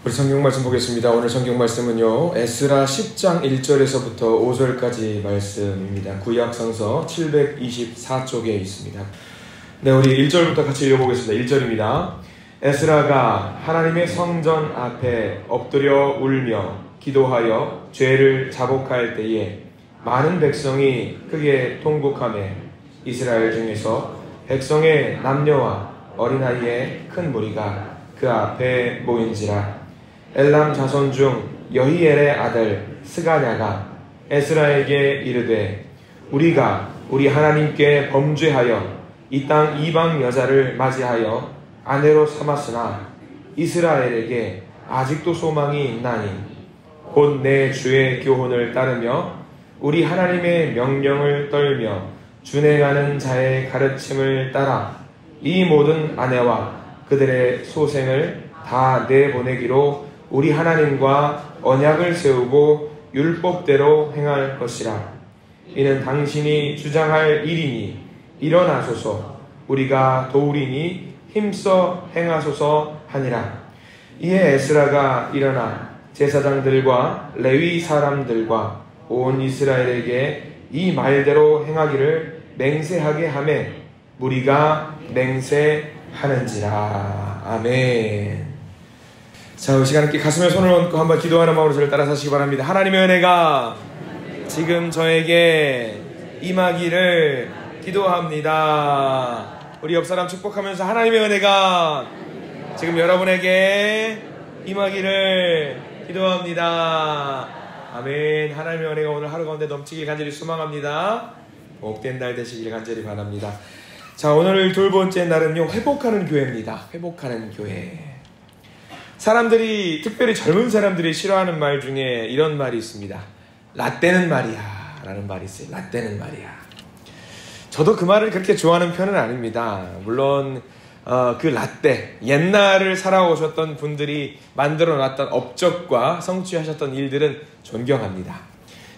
우리 성경 말씀 보겠습니다. 오늘 성경 말씀은요, 에스라 10장 1절에서부터 5절까지 말씀입니다. 구약 성서 724쪽에 있습니다. 네, 우리 1절부터 같이 읽어보겠습니다. 1절입니다. 에스라가 하나님의 성전 앞에 엎드려 울며 기도하여 죄를 자복할 때에 많은 백성이 크게 통곡하며 이스라엘 중에서 백성의 남녀와 어린아이의 큰 무리가 그 앞에 모인지라. 엘람 자손 중 여히엘의 아들 스가냐가 에스라에게 이르되 우리가 우리 하나님께 범죄하여 이 땅 이방 여자를 맞이하여 아내로 삼았으나 이스라엘에게 아직도 소망이 있나니 곧 내 주의 교훈을 따르며 우리 하나님의 명령을 떨며 준행하는 자의 가르침을 따라 이 모든 아내와 그들의 소생을 다 내보내기로 우리 하나님과 언약을 세우고 율법대로 행할 것이라. 이는 당신이 주장할 일이니 일어나소서. 우리가 도우리니 힘써 행하소서 하니라. 이에 에스라가 일어나 제사장들과 레위 사람들과 온 이스라엘에게 이 말대로 행하기를 맹세하게 하매 무리가 맹세하는지라. 아멘. 자, 이 시간 함께 가슴에 손을 얹고 한번 기도하는 마음으로 저를 따라서 하시기 바랍니다. 하나님의 은혜가 지금 저에게 임하기를 기도합니다. 우리 옆사람 축복하면서 하나님의 은혜가 지금 여러분에게 임하기를 기도합니다. 아멘. 하나님의 은혜가 오늘 하루 가운데 넘치길 간절히 소망합니다. 복된 날 되시길 간절히 바랍니다. 자, 오늘 두 번째 날은요, 회복하는 교회입니다. 회복하는 교회. 사람들이, 특별히 젊은 사람들이 싫어하는 말 중에 이런 말이 있습니다. 라떼는 말이야 라는 말이 있어요. 라떼는 말이야. 저도 그 말을 그렇게 좋아하는 편은 아닙니다. 물론 그 라떼, 옛날을 살아오셨던 분들이 만들어놨던 업적과 성취하셨던 일들은 존경합니다.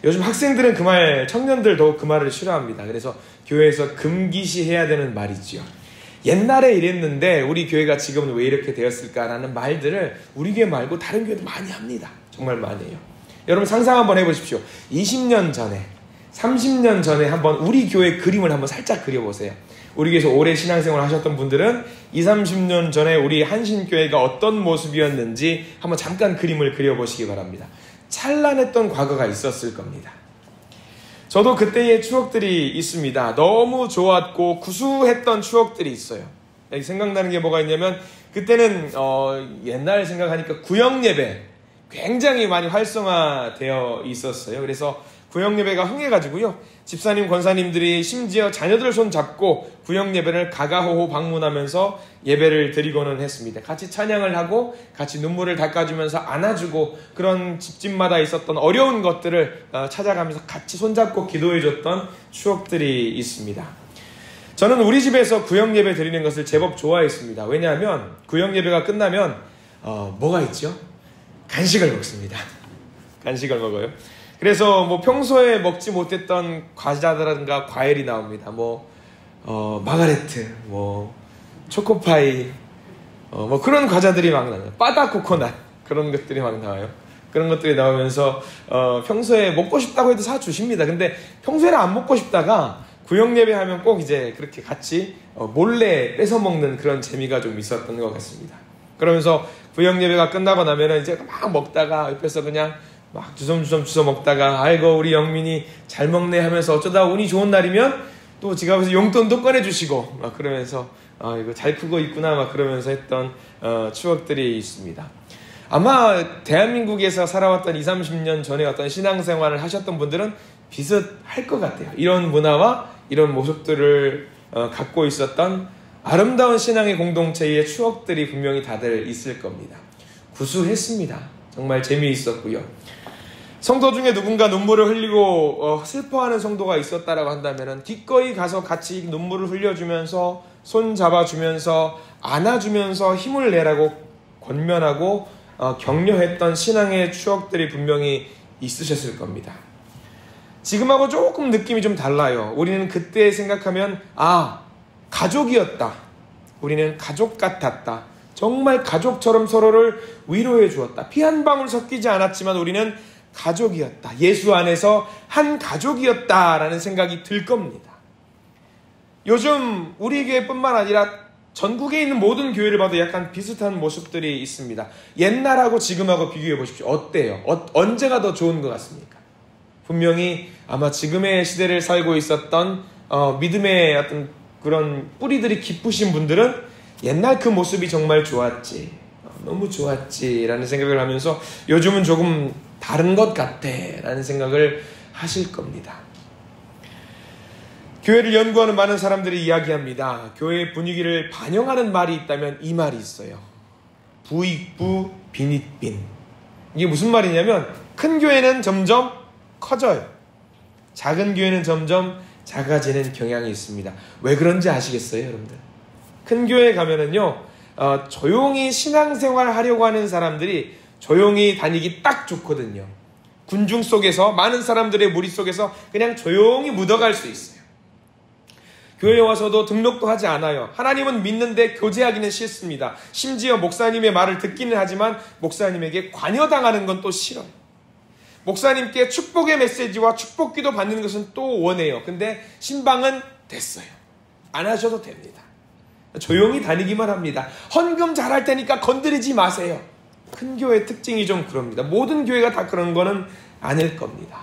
요즘 학생들은 그 말, 청년들도 그 말을 싫어합니다. 그래서 교회에서 금기시해야 되는 말이지요. 옛날에 이랬는데 우리 교회가 지금은 왜 이렇게 되었을까라는 말들을 우리 교회 말고 다른 교회도 많이 합니다. 정말 많이 해요. 여러분 상상 한번 해보십시오. 20년 전에, 30년 전에 한번 우리 교회 그림을 한번 살짝 그려보세요. 우리 교회에서 오래 신앙생활을 하셨던 분들은 20, 30년 전에 우리 한신교회가 어떤 모습이었는지 한번 잠깐 그림을 그려보시기 바랍니다. 찬란했던 과거가 있었을 겁니다. 저도 그때의 추억들이 있습니다. 너무 좋았고 구수했던 추억들이 있어요. 생각나는 게 뭐가 있냐면 그때는 옛날 생각하니까 구역예배 굉장히 많이 활성화되어 있었어요. 그래서 구역예배가 흥해가지고요, 집사님, 권사님들이 심지어 자녀들 손 잡고 구역예배를 가가호호 방문하면서 예배를 드리고는 했습니다. 같이 찬양을 하고 같이 눈물을 닦아주면서 안아주고 그런 집집마다 있었던 어려운 것들을 찾아가면서 같이 손잡고 기도해줬던 추억들이 있습니다. 저는 우리 집에서 구역예배 드리는 것을 제법 좋아했습니다. 왜냐하면 구역예배가 끝나면 뭐가 있죠? 간식을 먹습니다. 간식을 먹어요. 그래서 뭐 평소에 먹지 못했던 과자라든가 과일이 나옵니다. 마가레트, 초코파이, 그런 과자들이 막 나와요. 바다 코코넛, 그런 것들이 막 나와요. 그런 것들이 나오면서 평소에 먹고 싶다고 해도 사주십니다. 근데 평소에는 안 먹고 싶다가 구역예배 하면 꼭 이제 그렇게 같이 몰래 뺏어 먹는 그런 재미가 좀 있었던 것 같습니다. 그러면서 구역예배가 끝나고 나면은 이제 막 먹다가 옆에서 그냥 막 주섬주섬 주워 먹다가 아이고 우리 영민이 잘 먹네 하면서 어쩌다 운이 좋은 날이면 또 지갑에서 용돈도 꺼내주시고 막 그러면서 이거 잘 크고 있구나 막 그러면서 했던 추억들이 있습니다. 아마 대한민국에서 살아왔던 20, 30년 전에 어떤 신앙생활을 하셨던 분들은 비슷할 것 같아요. 이런 문화와 이런 모습들을 갖고 있었던 아름다운 신앙의 공동체의 추억들이 분명히 다들 있을 겁니다. 구수했습니다. 정말 재미있었고요. 성도 중에 누군가 눈물을 흘리고 슬퍼하는 성도가 있었다라고 한다면 기꺼이 가서 같이 눈물을 흘려주면서 손 잡아주면서 안아주면서 힘을 내라고 권면하고 격려했던 신앙의 추억들이 분명히 있으셨을 겁니다. 지금하고 조금 느낌이 좀 달라요. 우리는 그때 생각하면 가족이었다. 우리는 가족 같았다. 정말 가족처럼 서로를 위로해 주었다. 피 한 방울 섞이지 않았지만 우리는 가족이었다. 예수 안에서 한 가족이었다라는 생각이 들 겁니다. 요즘 우리 교회뿐만 아니라 전국에 있는 모든 교회를 봐도 약간 비슷한 모습들이 있습니다. 옛날하고 지금하고 비교해 보십시오. 어때요? 언제가 더 좋은 것 같습니까? 분명히 아마 지금의 시대를 살고 있었던 믿음의 어떤 그런 뿌리들이 깊으신 분들은 옛날 그 모습이 정말 좋았지, 너무 좋았지 라는 생각을 하면서 요즘은 조금 다른 것 같아 라는 생각을 하실 겁니다. 교회를 연구하는 많은 사람들이 이야기합니다. 교회의 분위기를 반영하는 말이 있다면 이 말이 있어요. 부익부 빈익빈. 이게 무슨 말이냐면 큰 교회는 점점 커져요. 작은 교회는 점점 작아지는 경향이 있습니다. 왜 그런지 아시겠어요, 여러분들? 큰 교회에 가면은요, 조용히 신앙생활 하려고 하는 사람들이 조용히 다니기 딱 좋거든요. 군중 속에서, 많은 사람들의 무리 속에서 그냥 조용히 묻어갈 수 있어요. 교회에 와서도 등록도 하지 않아요. 하나님은 믿는데 교제하기는 싫습니다. 심지어 목사님의 말을 듣기는 하지만 목사님에게 관여당하는 건 또 싫어요. 목사님께 축복의 메시지와 축복기도 받는 것은 또 원해요. 근데 신방은 됐어요. 안 하셔도 됩니다. 조용히 다니기만 합니다. 헌금 잘할 테니까 건드리지 마세요. 큰 교회의 특징이 좀 그럽니다. 모든 교회가 다 그런 거는 아닐 겁니다.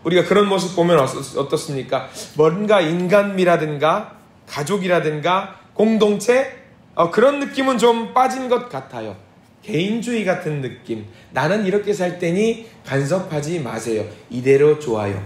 우리가 그런 모습 보면 어떻습니까? 뭔가 인간미라든가 가족이라든가 공동체 그런 느낌은 좀 빠진 것 같아요. 개인주의 같은 느낌. 나는 이렇게 살 테니 간섭하지 마세요. 이대로 좋아요.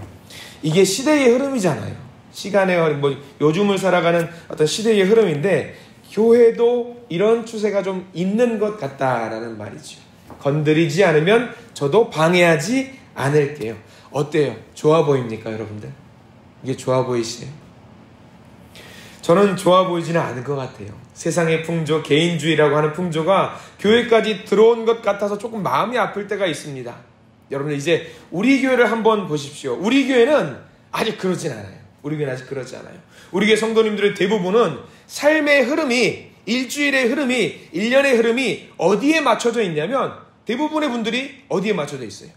이게 시대의 흐름이잖아요. 시간의 요즘을 살아가는 어떤 시대의 흐름인데 교회도 이런 추세가 좀 있는 것 같다라는 말이죠. 건드리지 않으면 저도 방해하지 않을게요. 어때요? 좋아 보입니까, 여러분들? 이게 좋아 보이시나요? 저는 좋아 보이지는 않을 것 같아요. 세상의 풍조, 개인주의라고 하는 풍조가 교회까지 들어온 것 같아서 조금 마음이 아플 때가 있습니다. 여러분들 이제 우리 교회를 한번 보십시오. 우리 교회는 아직 그러진 않아요. 우리 교회는 아직 그러지 않아요. 우리 교회 성도님들의 대부분은 삶의 흐름이, 일주일의 흐름이, 1년의 흐름이 어디에 맞춰져 있냐면 대부분의 분들이 어디에 맞춰져 있어요?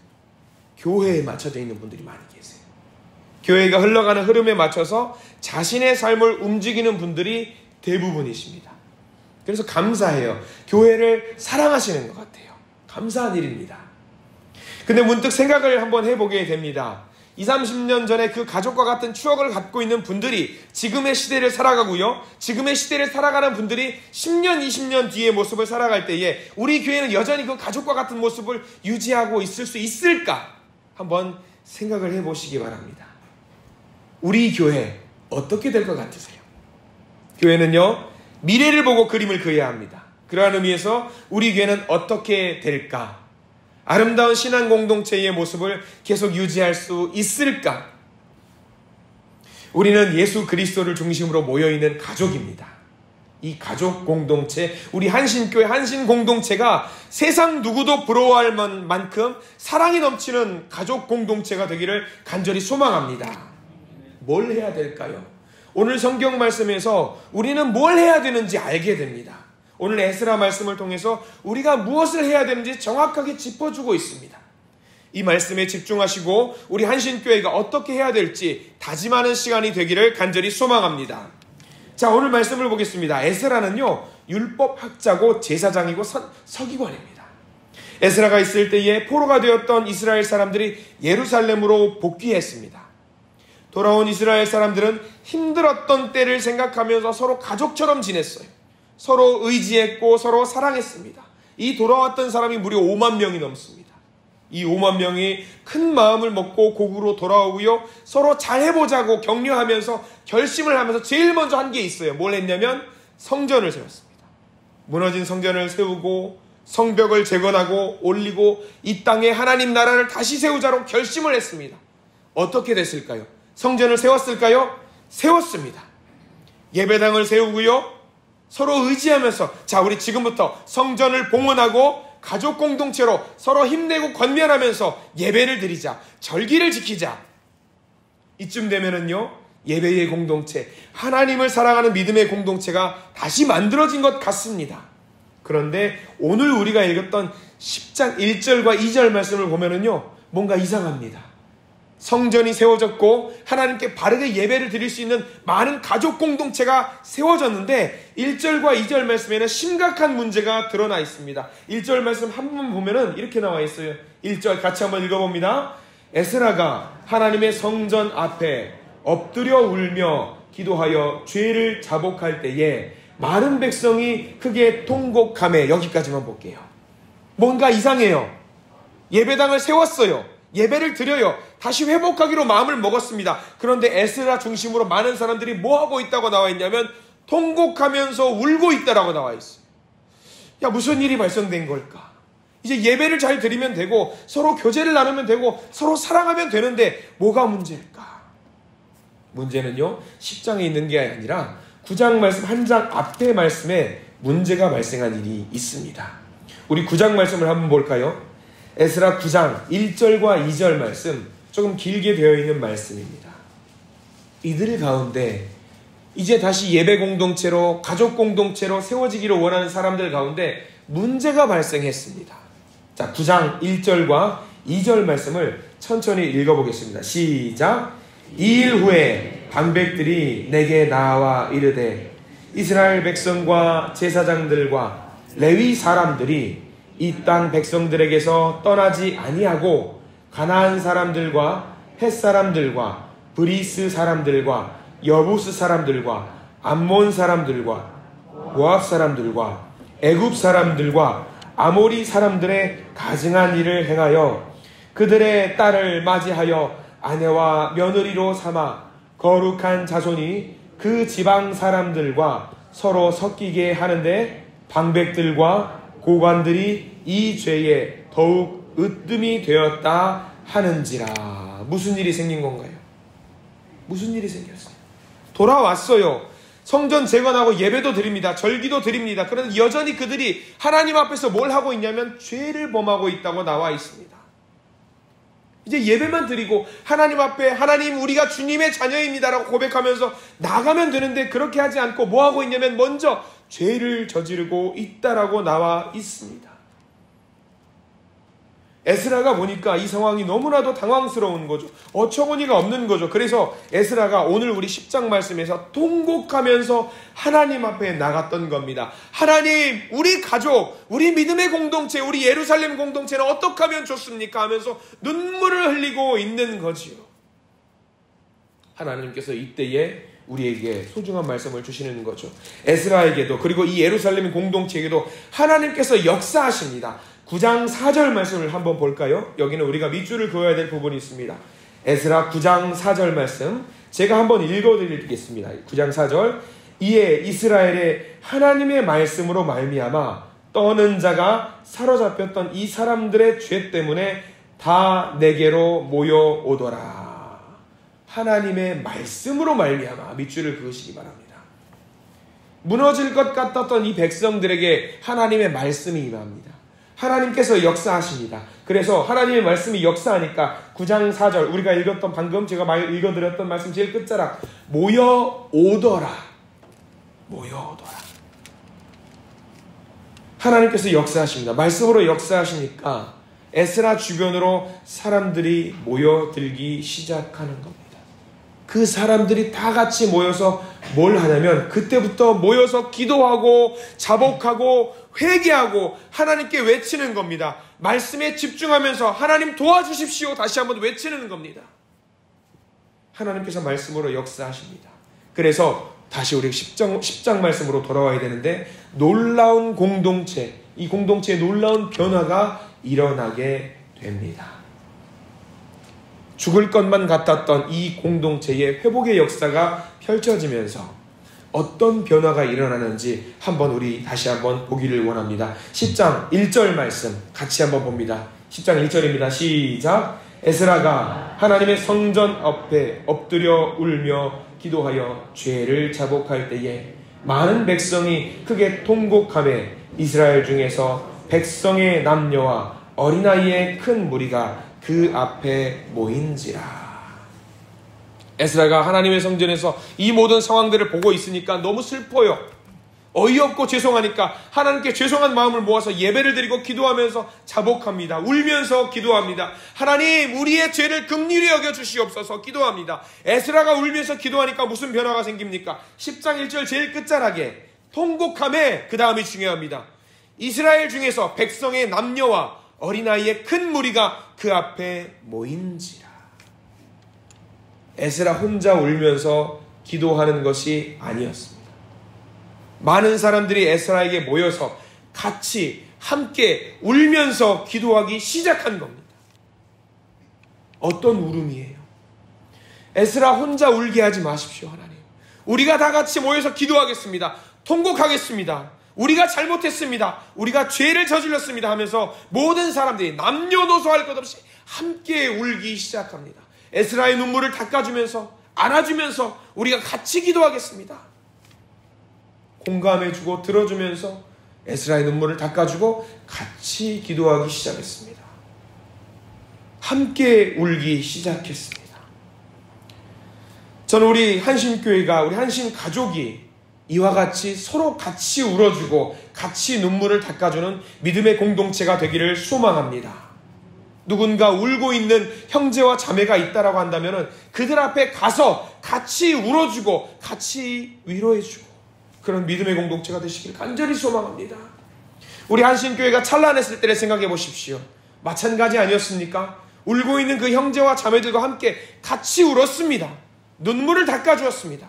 교회에 맞춰져 있는 분들이 많이 계세요. 교회가 흘러가는 흐름에 맞춰서 자신의 삶을 움직이는 분들이 대부분이십니다. 그래서 감사해요. 교회를 사랑하시는 것 같아요. 감사한 일입니다. 근데 문득 생각을 한번 해보게 됩니다. 20, 30년 전에 그 가족과 같은 추억을 갖고 있는 분들이 지금의 시대를 살아가고요. 지금의 시대를 살아가는 분들이 10년, 20년 뒤의 모습을 살아갈 때에 우리 교회는 여전히 그 가족과 같은 모습을 유지하고 있을 수 있을까? 한번 생각을 해보시기 바랍니다. 우리 교회 어떻게 될 것 같으세요? 교회는요, 미래를 보고 그림을 그려야 합니다. 그러한 의미에서 우리 교회는 어떻게 될까? 아름다운 신앙 공동체의 모습을 계속 유지할 수 있을까? 우리는 예수 그리스도를 중심으로 모여있는 가족입니다. 이 가족 공동체, 우리 한신교회 한신 공동체가 세상 누구도 부러워할 만큼 사랑이 넘치는 가족 공동체가 되기를 간절히 소망합니다. 뭘 해야 될까요? 오늘 성경 말씀에서 우리는 뭘 해야 되는지 알게 됩니다. 오늘 에스라 말씀을 통해서 우리가 무엇을 해야 되는지 정확하게 짚어주고 있습니다. 이 말씀에 집중하시고 우리 한신교회가 어떻게 해야 될지 다짐하는 시간이 되기를 간절히 소망합니다. 자, 오늘 말씀을 보겠습니다. 에스라는요, 율법학자고 제사장이고 서기관입니다. 에스라가 있을 때에 포로가 되었던 이스라엘 사람들이 예루살렘으로 복귀했습니다. 돌아온 이스라엘 사람들은 힘들었던 때를 생각하면서 서로 가족처럼 지냈어요. 서로 의지했고 서로 사랑했습니다. 이 돌아왔던 사람이 무려 5만 명이 넘습니다. 이 5만 명이 큰 마음을 먹고 고국으로 돌아오고요. 서로 잘해보자고 격려하면서 결심을 하면서 제일 먼저 한 게 있어요. 뭘 했냐면 성전을 세웠습니다. 무너진 성전을 세우고 성벽을 재건하고 올리고 이 땅에 하나님 나라를 다시 세우자로 결심을 했습니다. 어떻게 됐을까요? 성전을 세웠을까요? 세웠습니다. 예배당을 세우고요. 서로 의지하면서 자, 우리 지금부터 성전을 봉헌하고 가족 공동체로 서로 힘내고 권면하면서 예배를 드리자. 절기를 지키자. 이쯤 되면은요, 예배의 공동체, 하나님을 사랑하는 믿음의 공동체가 다시 만들어진 것 같습니다. 그런데 오늘 우리가 읽었던 10장 1절과 2절 말씀을 보면은요, 뭔가 이상합니다. 성전이 세워졌고 하나님께 바르게 예배를 드릴 수 있는 많은 가족 공동체가 세워졌는데 1절과 2절 말씀에는 심각한 문제가 드러나 있습니다. 1절 말씀 한번 보면은 이렇게 나와 있어요. 1절 같이 한번 읽어봅니다. 에스라가 하나님의 성전 앞에 엎드려 울며 기도하여 죄를 자복할 때에 많은 백성이 크게 통곡하며, 여기까지만 볼게요. 뭔가 이상해요. 예배당을 세웠어요. 예배를 드려요. 다시 회복하기로 마음을 먹었습니다. 그런데 에스라 중심으로 많은 사람들이 뭐하고 있다고 나와 있냐면 통곡하면서 울고 있다라고 나와 있어요. 야, 무슨 일이 발생된 걸까? 이제 예배를 잘 드리면 되고 서로 교제를 나누면 되고 서로 사랑하면 되는데 뭐가 문제일까? 문제는요, 10장에 있는 게 아니라 9장 말씀 한 장 앞에 말씀에 문제가 발생한 일이 있습니다. 우리 9장 말씀을 한번 볼까요? 에스라 9장 1절과 2절 말씀, 조금 길게 되어 있는 말씀입니다. 이들 가운데 이제 다시 예배 공동체로, 가족 공동체로 세워지기를 원하는 사람들 가운데 문제가 발생했습니다. 자, 9장 1절과 2절 말씀을 천천히 읽어보겠습니다. 시작. 2일 후에 방백들이 내게 나와 이르되 이스라엘 백성과 제사장들과 레위 사람들이 이 땅 백성들에게서 떠나지 아니하고 가나안 사람들과 헷 사람들과 브리스 사람들과 여부스 사람들과 암몬 사람들과 모압 사람들과 애굽 사람들과 아모리 사람들의 가증한 일을 행하여 그들의 딸을 맞이하여 아내와 며느리로 삼아 거룩한 자손이 그 지방 사람들과 서로 섞이게 하는데 방백들과 고관들이 이 죄에 더욱 으뜸이 되었다 하는지라. 무슨 일이 생긴 건가요? 무슨 일이 생겼어요? 돌아왔어요. 성전 재건하고 예배도 드립니다. 절기도 드립니다. 그런데 여전히 그들이 하나님 앞에서 뭘 하고 있냐면 죄를 범하고 있다고 나와 있습니다. 이제 예배만 드리고 하나님 앞에 하나님 우리가 주님의 자녀입니다라고 고백하면서 나가면 되는데 그렇게 하지 않고 뭐 하고 있냐면 먼저 죄를 저지르고 있다라고 나와 있습니다. 에스라가 보니까 이 상황이 너무나도 당황스러운 거죠. 어처구니가 없는 거죠. 그래서 에스라가 오늘 우리 10장 말씀에서 통곡하면서 하나님 앞에 나갔던 겁니다. 하나님, 우리 가족, 우리 믿음의 공동체, 우리 예루살렘 공동체는 어떻게 하면 좋습니까? 하면서 눈물을 흘리고 있는 거지요. 하나님께서 이때에 우리에게 소중한 말씀을 주시는 거죠. 에스라에게도, 그리고 이 예루살렘 공동체에게도 하나님께서 역사하십니다. 9장 4절 말씀을 한번 볼까요? 여기는 우리가 밑줄을 그어야 될 부분이 있습니다. 에스라 9장 4절 말씀 제가 한번 읽어드리겠습니다. 9장 4절. 이에 이스라엘의 하나님의 말씀으로 말미암아 떠는 자가 사로잡혔던 이 사람들의 죄 때문에 다 내게로 모여오더라. 하나님의 말씀으로 말미암아, 밑줄을 그으시기 바랍니다. 무너질 것 같았던 이 백성들에게 하나님의 말씀이 임합니다. 하나님께서 역사하십니다. 그래서 하나님의 말씀이 역사하니까 9장 4절 우리가 읽었던, 방금 제가 읽어드렸던 말씀 제일 끝자락, 모여오더라. 모여오더라. 하나님께서 역사하십니다. 말씀으로 역사하시니까 에스라 주변으로 사람들이 모여들기 시작하는 겁니다. 그 사람들이 다 같이 모여서 뭘 하냐면 그때부터 모여서 기도하고 자복하고 회개하고 하나님께 외치는 겁니다. 말씀에 집중하면서 하나님 도와주십시오 다시 한번 외치는 겁니다. 하나님께서 말씀으로 역사하십니다. 그래서 다시 우리 10장 말씀으로 돌아와야 되는데, 놀라운 공동체, 이 공동체에 놀라운 변화가 일어나게 됩니다. 죽을 것만 같았던 이 공동체의 회복의 역사가 펼쳐지면서 어떤 변화가 일어나는지 한번 우리 다시 한번 보기를 원합니다. 10장 1절 말씀 같이 한번 봅니다. 10장 1절입니다. 시작. 에스라가 하나님의 성전 앞에 엎드려 울며 기도하여 죄를 자복할 때에 많은 백성이 크게 통곡하며 이스라엘 중에서 백성의 남녀와 어린아이의 큰 무리가 그 앞에 모인지라. 에스라가 하나님의 성전에서 이 모든 상황들을 보고 있으니까 너무 슬퍼요. 어이없고 죄송하니까 하나님께 죄송한 마음을 모아서 예배를 드리고 기도하면서 자복합니다. 울면서 기도합니다. 하나님, 우리의 죄를 긍휼히 여겨 주시옵소서 기도합니다. 에스라가 울면서 기도하니까 무슨 변화가 생깁니까? 10장 1절 제일 끝자락에 통곡함에, 그 다음이 중요합니다. 이스라엘 중에서 백성의 남녀와 어린아이의 큰 무리가 그 앞에 모인지라. 에스라 혼자 울면서 기도하는 것이 아니었습니다. 많은 사람들이 에스라에게 모여서 같이 함께 울면서 기도하기 시작한 겁니다. 어떤 울음이에요? 에스라 혼자 울게 하지 마십시오. 하나님, 우리가 다 같이 모여서 기도하겠습니다. 통곡하겠습니다. 우리가 잘못했습니다. 우리가 죄를 저질렀습니다 하면서 모든 사람들이 남녀노소 할 것 없이 함께 울기 시작합니다. 에스라의 눈물을 닦아주면서 안아주면서 우리가 같이 기도하겠습니다. 공감해주고 들어주면서 에스라의 눈물을 닦아주고 같이 기도하기 시작했습니다. 함께 울기 시작했습니다. 저는 우리 한신교회가, 우리 한신 가족이 이와 같이 서로 같이 울어주고 같이 눈물을 닦아주는 믿음의 공동체가 되기를 소망합니다. 누군가 울고 있는 형제와 자매가 있다라고 한다면 그들 앞에 가서 같이 울어주고 같이 위로해주고 그런 믿음의 공동체가 되시길 간절히 소망합니다. 우리 한신교회가 찬란했을 때를 생각해 보십시오. 마찬가지 아니었습니까? 울고 있는 그 형제와 자매들과 함께 같이 울었습니다. 눈물을 닦아주었습니다.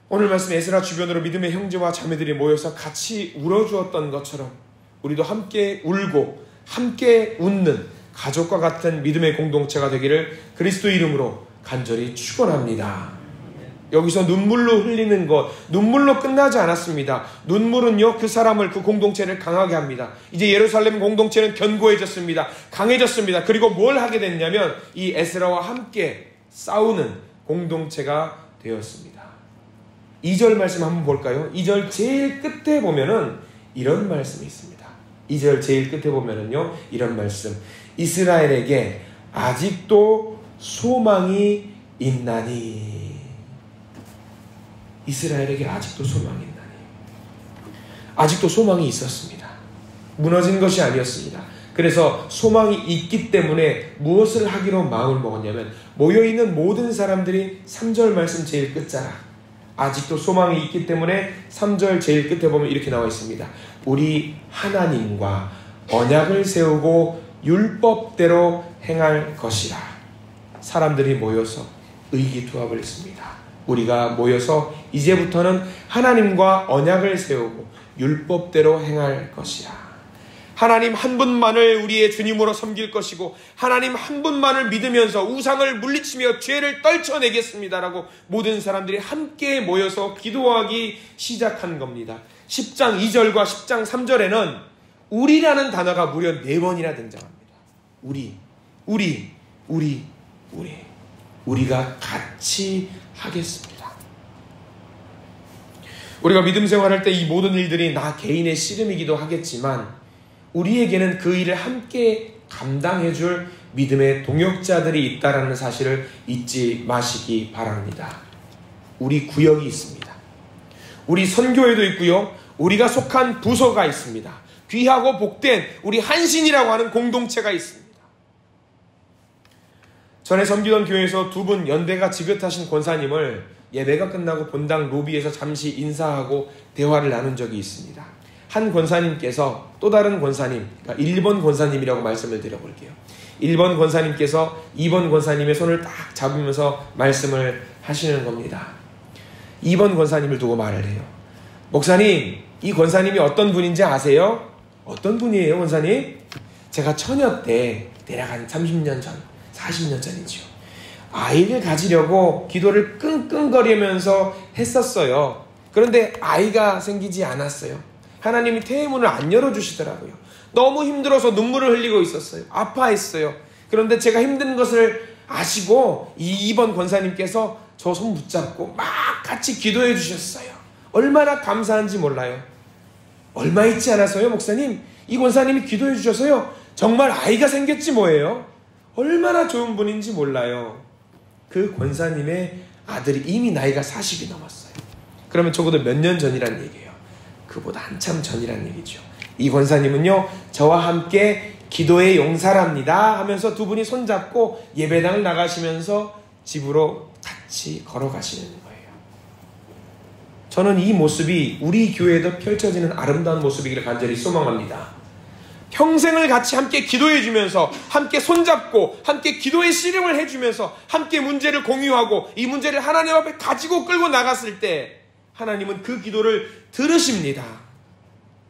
오늘 말씀 에스라 주변으로 믿음의 형제와 자매들이 모여서 같이 울어주었던 것처럼 우리도 함께 울고 함께 웃는 가족과 같은 믿음의 공동체가 되기를 그리스도 이름으로 간절히 축원합니다. 여기서 눈물로 흘리는 것, 눈물로 끝나지 않았습니다. 눈물은요, 그 사람을, 그 공동체를 강하게 합니다. 이제 예루살렘 공동체는 견고해졌습니다. 강해졌습니다. 그리고 뭘 하게 됐냐면 이 에스라와 함께 싸우는 공동체가 되었습니다. 2절 말씀 한번 볼까요? 2절 제일 끝에 보면은 이런 말씀이 있습니다. 2절 제일 끝에 보면은요, 이런 말씀. 이스라엘에게 아직도 소망이 있나니. 이스라엘에게 아직도 소망이 있나니. 아직도 소망이 있었습니다. 무너진 것이 아니었습니다. 그래서 소망이 있기 때문에 무엇을 하기로 마음을 먹었냐면 모여있는 모든 사람들이 3절 말씀 제일 끝자락, 아직도 소망이 있기 때문에 3절 제일 끝에 보면 이렇게 나와 있습니다. 우리 하나님과 언약을 세우고 율법대로 행할 것이라. 사람들이 모여서 의기투합을 했습니다. 우리가 모여서 이제부터는 하나님과 언약을 세우고 율법대로 행할 것이라. 하나님 한 분만을 우리의 주님으로 섬길 것이고 하나님 한 분만을 믿으면서 우상을 물리치며 죄를 떨쳐내겠습니다라고 모든 사람들이 함께 모여서 기도하기 시작한 겁니다. 10장 2절과 10장 3절에는 우리라는 단어가 무려 4번이나 등장합니다. 우리가 같이 하겠습니다. 우리가 믿음 생활할 때 이 모든 일들이 나 개인의 씨름이기도 하겠지만 우리에게는 그 일을 함께 감당해줄 믿음의 동역자들이 있다는 사실을 잊지 마시기 바랍니다. 우리 구역이 있습니다. 우리 선교회도 있고요. 우리가 속한 부서가 있습니다. 귀하고 복된 우리 한신이라고 하는 공동체가 있습니다. 전에 섬기던 교회에서 2분 연대가 지긋하신 권사님을 예배가 끝나고 본당 로비에서 잠시 인사하고 대화를 나눈 적이 있습니다. 한 권사님께서 또 다른 권사님, 그러니까 1번 권사님이라고 말씀을 드려볼게요. 1번 권사님께서 2번 권사님의 손을 딱 잡으면서 말씀을 하시는 겁니다. 2번 권사님을 두고 말을 해요. 목사님, 이 권사님이 어떤 분인지 아세요? 어떤 분이에요, 권사님? 제가 처녀 때 대략 한 30년 전, 40년 전이죠. 아이를 가지려고 기도를 끙끙거리면서 했었어요. 그런데 아이가 생기지 않았어요. 하나님이 태의문을 안 열어주시더라고요. 너무 힘들어서 눈물을 흘리고 있었어요. 아파했어요. 그런데 제가 힘든 것을 아시고 2번 권사님께서 저 손 붙잡고 막 같이 기도해 주셨어요. 얼마나 감사한지 몰라요. 얼마 있지 않았어요, 목사님? 이 권사님이 기도해 주셔서요. 정말 아이가 생겼지 뭐예요. 얼마나 좋은 분인지 몰라요. 그 권사님의 아들이 이미 나이가 40이 넘었어요. 그러면 적어도 몇 년 전이란 얘기예요. 그보다 한참 전이란 얘기죠. 이 권사님은요, 저와 함께 기도의 용사랍니다 하면서 두 분이 손잡고 예배당을 나가시면서 집으로 같이 걸어가시는 거예요. 저는 이 모습이 우리 교회에도 펼쳐지는 아름다운 모습이기를 간절히 소망합니다. 평생을 같이 함께 기도해주면서, 함께 손잡고, 함께 기도의 씨름을 해주면서, 함께 문제를 공유하고, 이 문제를 하나님 앞에 가지고 끌고 나갔을 때 하나님은 그 기도를 들으십니다.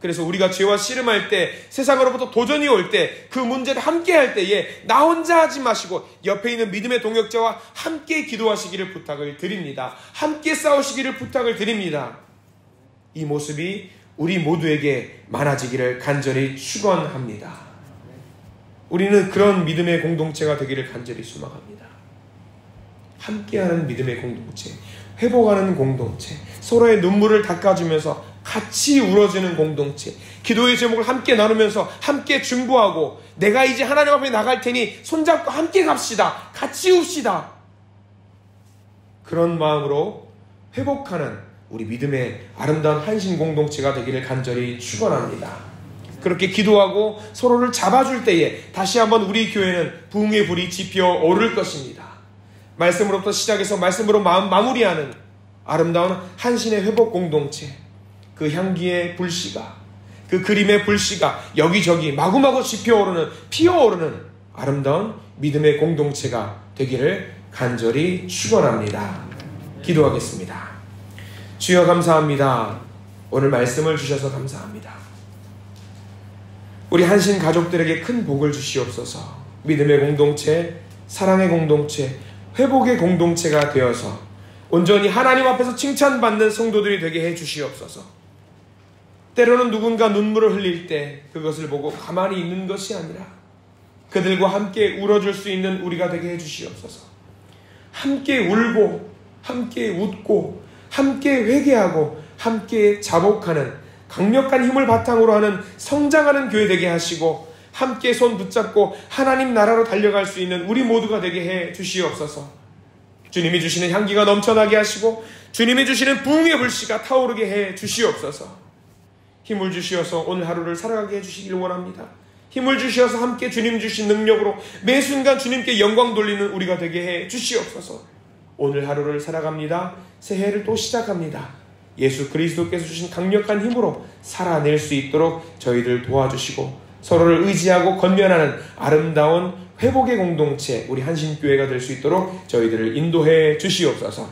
그래서 우리가 죄와 씨름할 때, 세상으로부터 도전이 올 때, 그 문제를 함께 할 때에 나 혼자 하지 마시고 옆에 있는 믿음의 동역자와 함께 기도하시기를 부탁을 드립니다. 함께 싸우시기를 부탁을 드립니다. 이 모습이 우리 모두에게 많아지기를 간절히 축원합니다. 우리는 그런 믿음의 공동체가 되기를 간절히 소망합니다. 함께하는 믿음의 공동체, 회복하는 공동체, 서로의 눈물을 닦아주면서 같이 울어주는 공동체, 기도의 제목을 함께 나누면서 함께 중보하고, 내가 이제 하나님 앞에 나갈 테니 손잡고 함께 갑시다, 같이 웁시다. 그런 마음으로 회복하는 우리 믿음의 아름다운 한신 공동체가 되기를 간절히 축원합니다. 그렇게 기도하고 서로를 잡아줄 때에 다시 한번 우리 교회는 부흥의 불이 지피어 오를 것입니다. 말씀으로부터 시작해서 말씀으로 마무리하는 아름다운 한신의 회복 공동체, 그 향기의 불씨가, 그 그림의 불씨가 여기저기 마구마구 지피어오르는, 피어오르는 아름다운 믿음의 공동체가 되기를 간절히 축원합니다. 기도하겠습니다. 주여 감사합니다. 오늘 말씀을 주셔서 감사합니다. 우리 한신 가족들에게 큰 복을 주시옵소서. 믿음의 공동체, 사랑의 공동체, 회복의 공동체가 되어서 온전히 하나님 앞에서 칭찬받는 성도들이 되게 해 주시옵소서. 때로는 누군가 눈물을 흘릴 때 그것을 보고 가만히 있는 것이 아니라 그들과 함께 울어줄 수 있는 우리가 되게 해 주시옵소서. 함께 울고 함께 웃고 함께 회개하고 함께 자복하는 강력한 힘을 바탕으로 하는 성장하는 교회 되게 하시고, 함께 손 붙잡고 하나님 나라로 달려갈 수 있는 우리 모두가 되게 해 주시옵소서. 주님이 주시는 향기가 넘쳐나게 하시고 주님이 주시는 부흥의 불씨가 타오르게 해 주시옵소서. 힘을 주시어서 오늘 하루를 살아가게 해 주시길 원합니다. 힘을 주시어서 함께 주님 주신 능력으로 매 순간 주님께 영광 돌리는 우리가 되게 해 주시옵소서. 오늘 하루를 살아갑니다. 새해를 또 시작합니다. 예수 그리스도께서 주신 강력한 힘으로 살아낼 수 있도록 저희들 도와주시고 서로를 의지하고 건면하는 아름다운 회복의 공동체, 우리 한신교회가 될 수 있도록 저희들을 인도해 주시옵소서.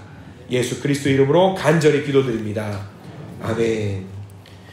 예수 그리스도 이름으로 간절히 기도드립니다. 아멘.